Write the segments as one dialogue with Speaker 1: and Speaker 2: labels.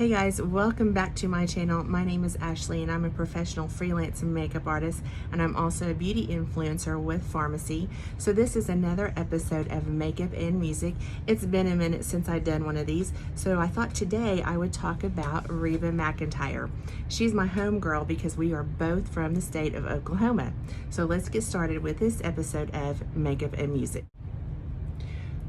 Speaker 1: Hey guys, welcome back to my channel. My name is Ashley and I'm a professional freelance makeup artist, and I'm also a beauty influencer with Farmasi. So this is another episode of Makeup and Music. It's been a minute since I've done one of these, so I thought today I would talk about Reba McEntire. She's my homegirl because we are both from the state of Oklahoma. So let's get started with this episode of Makeup and Music.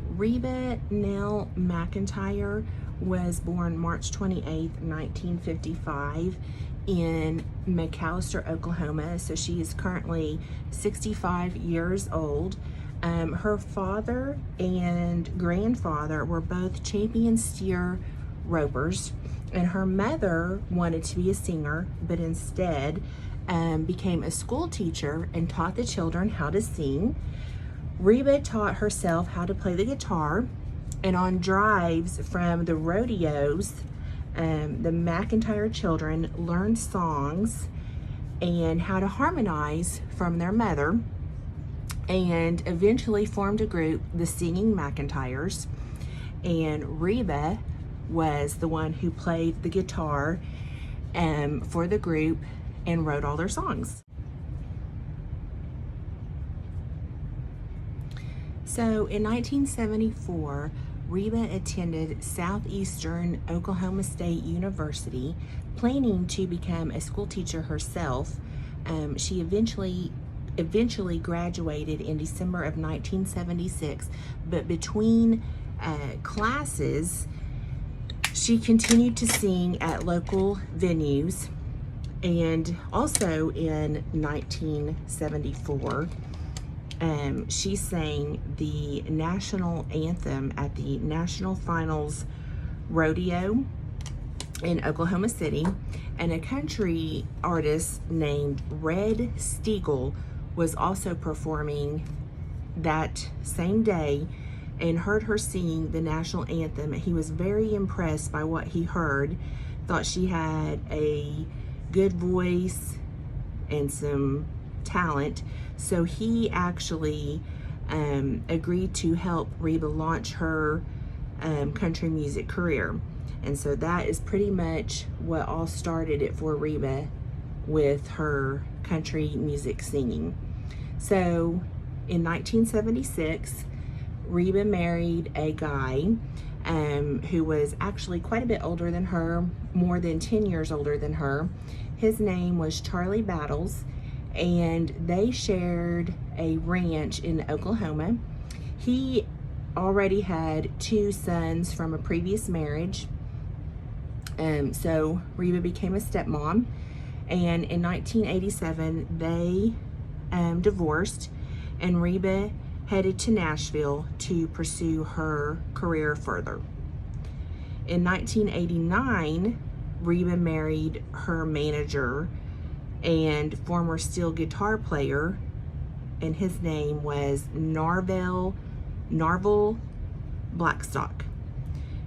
Speaker 1: Reba Nell McEntire was born March 28, 1955 in McAlester, Oklahoma. So she is currently 65 years old. Her father and grandfather were both champion steer ropers, and her mother wanted to be a singer, but instead became a school teacher and taught the children how to sing. Reba taught herself how to play the guitar, and on drives from the rodeos, the McEntire children learned songs and how to harmonize from their mother, and eventually formed a group, the Singing McEntires. And Reba was the one who played the guitar for the group and wrote all their songs. So in 1974, Reba attended Southeastern Oklahoma State University, planning to become a school teacher herself. She eventually graduated in December of 1976, but between classes, she continued to sing at local venues. And also in 1974, she sang the national anthem at the National Finals Rodeo in Oklahoma City, and a country artist named Red Steagall was also performing that same day and heard her singing the national anthem. He was very impressed by what he heard, thought she had a good voice and some talent, so he actually agreed to help Reba launch her country music career. And so that is pretty much what all started it for Reba with her country music singing. So in 1976, Reba married a guy who was actually quite a bit older than her, more than 10 years older than her. His name was Charlie Battles, and they shared a ranch in Oklahoma. He already had 2 sons from a previous marriage. So Reba became a stepmom, and in 1987 they divorced, and Reba headed to Nashville to pursue her career further. In 1989, Reba married her manager and former steel guitar player, and his name was Narvel Blackstock.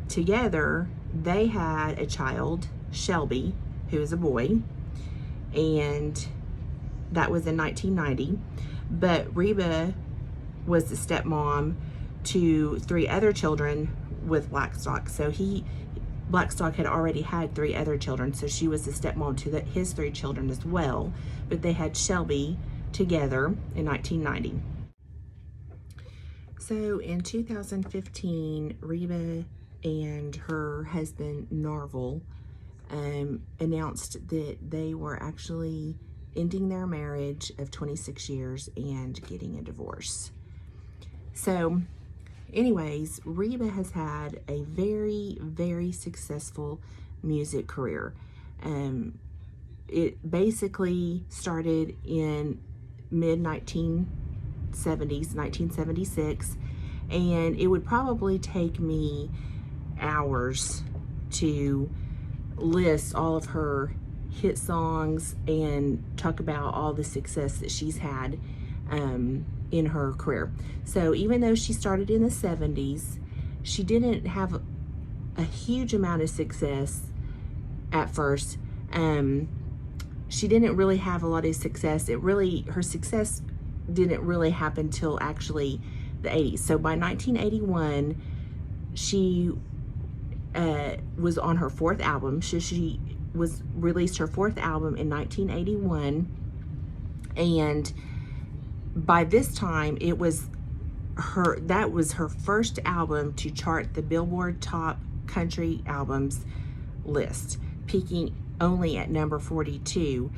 Speaker 1: Together, they had a child, Shelby, who is a boy, and that was in 1990. But Reba was the stepmom to 3 other children with Blackstock. So Blackstock had already had 3 other children, so she was the stepmom to his 3 children as well. But they had Shelby together in 1990. So in 2015, Reba and her husband Narvel announced that they were actually ending their marriage of 26 years and getting a divorce. So anyways, Reba has had a very, very successful music career. It basically started in mid-1970s, 1976, and it would probably take me hours to list all of her hit songs and talk about all the success that she's had in her career. So even though she started in the 70s, she didn't have a huge amount of success at first. She didn't really have a lot of success. Her success didn't really happen till actually the 80s. So by 1981, she was on her 4th album. She was released her 4th album in 1981, and by this time that was her first album to chart the Billboard Top Country Albums list, peaking only at number 42,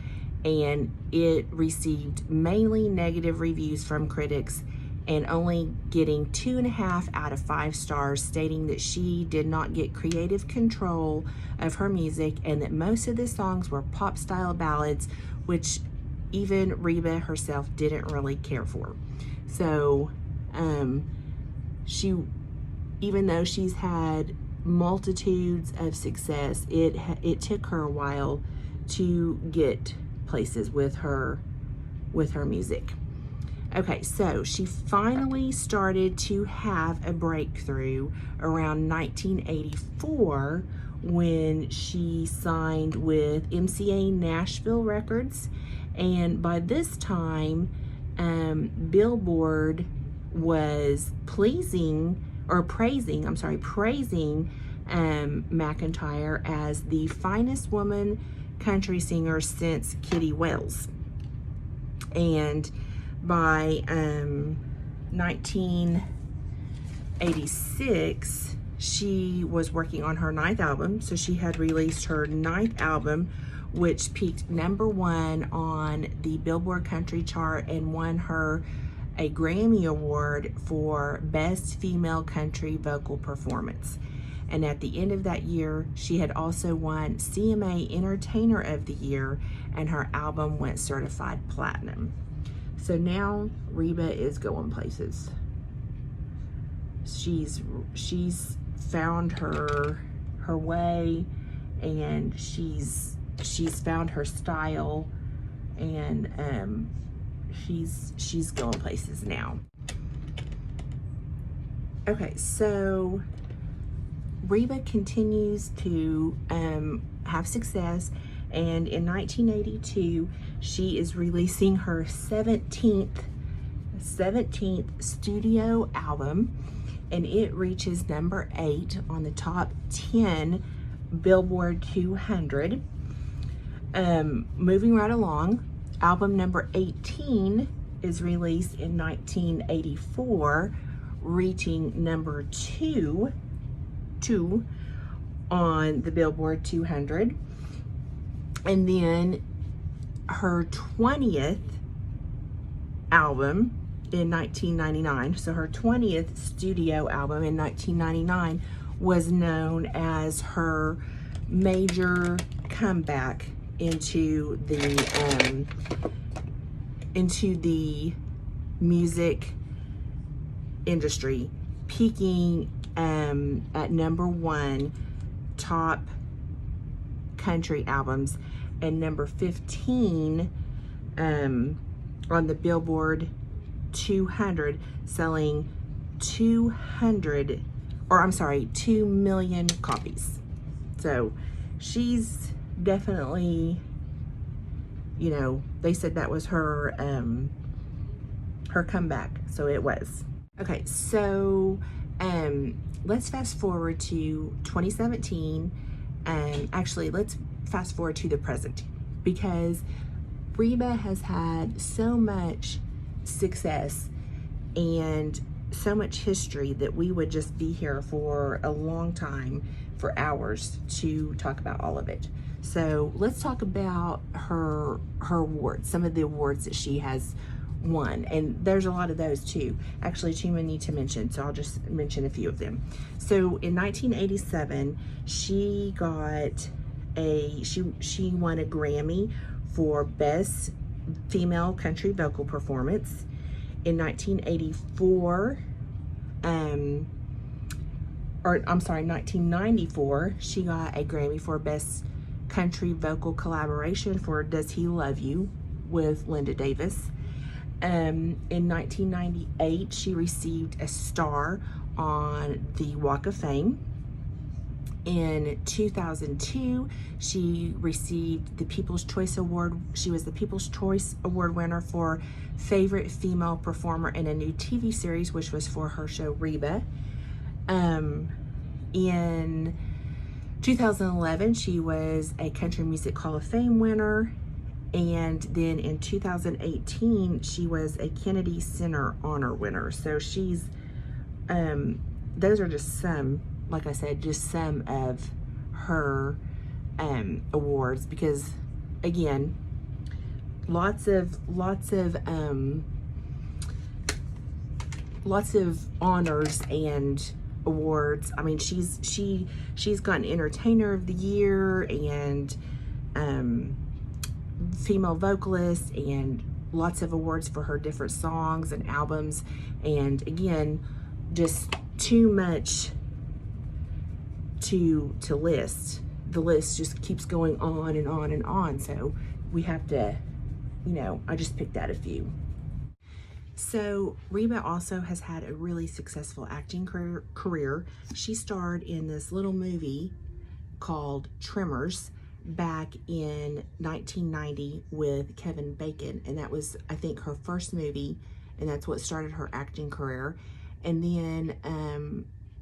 Speaker 1: and it received mainly negative reviews from critics and only getting 2.5 out of 5 stars, stating that she did not get creative control of her music and that most of the songs were pop style ballads, which even Reba herself didn't really care for. So even though she's had multitudes of success, it took her a while to get places with her music. Okay, so she finally started to have a breakthrough around 1984 when she signed with MCA Nashville Records, and by this time Billboard was praising McEntire as the finest woman country singer since Kitty Wells. And by 1986, she was working on her 9th album. So she had released her 9th album, which peaked number 1 on the Billboard Country chart and won her a Grammy Award for Best Female Country Vocal Performance. And at the end of that year, she had also won CMA Entertainer of the Year, and her album went certified platinum. So now Reba is going places. She's found her way, and she's found her style, and she's going places now. Okay, so Reba continues to have success, and in 1982 she is releasing her 17th studio album, and it reaches number 8 on the top 10 Billboard 200. Moving right along, album number 18 is released in 1984, reaching number 2 on the Billboard 200. And then her 20th album in 1999, so her 20th studio album in 1999 was known as her major comeback into the music industry, peaking at number 1 top country albums and number 15 on the Billboard 200, selling 2 million copies. So she's definitely, you know, they said that was her comeback, so it was. Okay, so let's fast forward to 2017. Actually, let's fast forward to the present, because Reba has had so much success and so much history that we would just be here for a long time, for hours, to talk about all of it. So let's talk about her awards, some of the awards that she has won, and there's a lot of those too. Actually, too many to mention, so I'll just mention a few of them. So in 1987, she got she won a Grammy for Best Female Country Vocal Performance. In 1994, 1994, she got a Grammy for Best Country Vocal Collaboration for Does He Love You with Linda Davis. In 1998, she received a star on the Walk of Fame. In 2002, she received the People's Choice Award. She was the People's Choice Award winner for Favorite Female Performer in a New TV Series, which was for her show Reba. In 2011, she was a Country Music Hall of Fame winner. And then in 2018, she was a Kennedy Center Honor winner. So she's, those are just some, like I said, just some of her awards, because again, lots of honors and awards. I mean, she's gotten Entertainer of the Year and female vocalist, and lots of awards for her different songs and albums. And again, just too much to list. The list just keeps going on and on and on. So we have to, you know, I just picked out a few. So Reba also has had a really successful acting career. She starred in this little movie called Tremors back in 1990 with Kevin Bacon, and that was, I think, her first movie, and that's what started her acting career. And then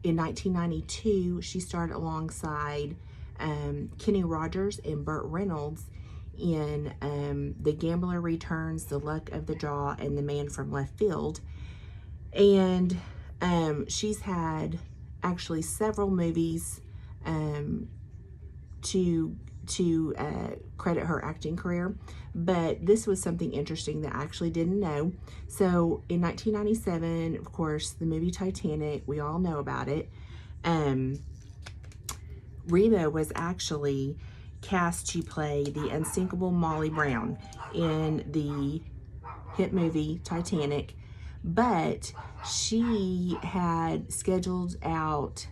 Speaker 1: in 1992, she starred alongside Kenny Rogers and Burt Reynolds in The Gambler Returns, The Luck of the Draw, and The Man from Left Field. And she's had actually several movies to credit her acting career, but this was something interesting that I actually didn't know. So in 1997, of course, the movie Titanic, we all know about it. Reba was actually cast to play the unsinkable Molly Brown in the hit movie Titanic, but she had scheduled out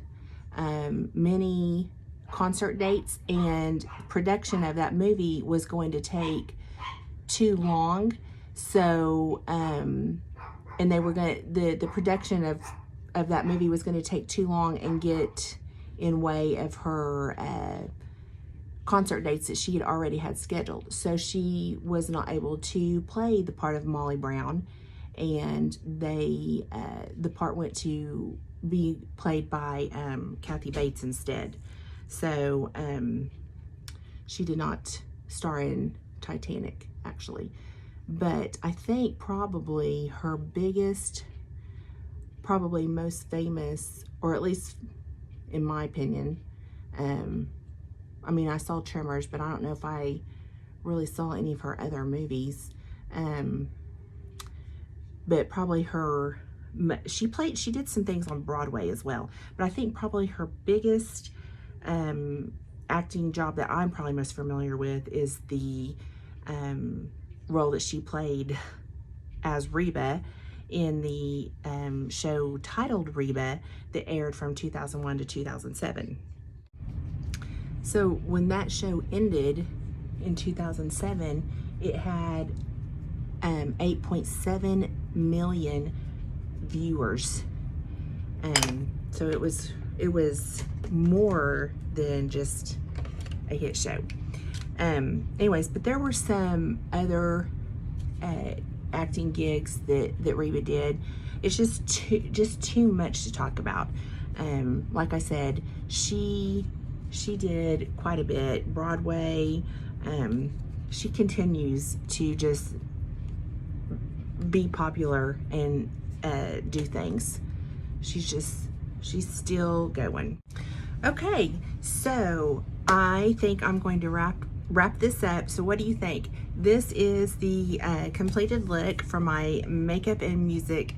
Speaker 1: many concert dates, and production of that movie was going to take too long. So and they were going to, the production of that movie was going to take too long and get in way of her concert dates that she had already had scheduled. So she was not able to play the part of Molly Brown, and they the part went to be played by Kathy Bates instead. So she did not star in Titanic, actually. But I think probably her biggest, probably most famous, or at least in my opinion, I mean, I saw Tremors, but I don't know if I really saw any of her other movies. But probably her, she did some things on Broadway as well. But I think probably her biggest acting job that I'm probably most familiar with is the role that she played as Reba in the show titled Reba that aired from 2001 to 2007. So when that show ended in 2007, it had 8.7 million viewers. So it was more than just a hit show. Anyways, but there were some other acting gigs that Reba did. It's just too much to talk about. Like I said, she did quite a bit. Broadway. She continues to just be popular and do things. She's still going. Okay, so I think I'm going to wrap this up. So what do you think? This is the completed look for my makeup and music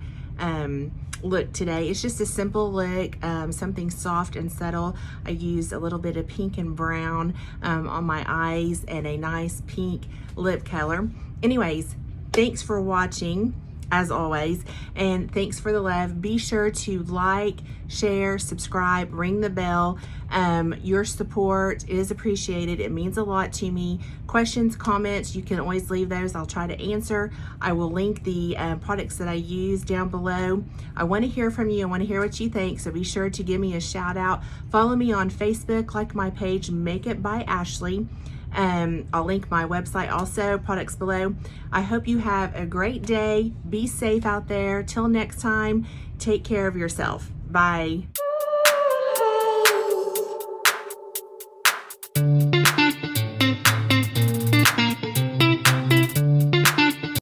Speaker 1: look today. It's just a simple look, something soft and subtle. I used a little bit of pink and brown on my eyes and a nice pink lip color. Anyways, thanks for watching, as always, and thanks for the love. Be sure to like, share, subscribe, ring the bell. Your support is appreciated. It means a lot to me. Questions, comments, you can always leave those. I'll try to answer. I will link the products that I use down below. I want to hear from you. I want to hear what you think, so be sure to give me a shout out. Follow me on Facebook, like my page, Make It by Ashley. I'll link my website also, products below. I hope you have a great day. Be safe out there. Till next time, take care of yourself. Bye.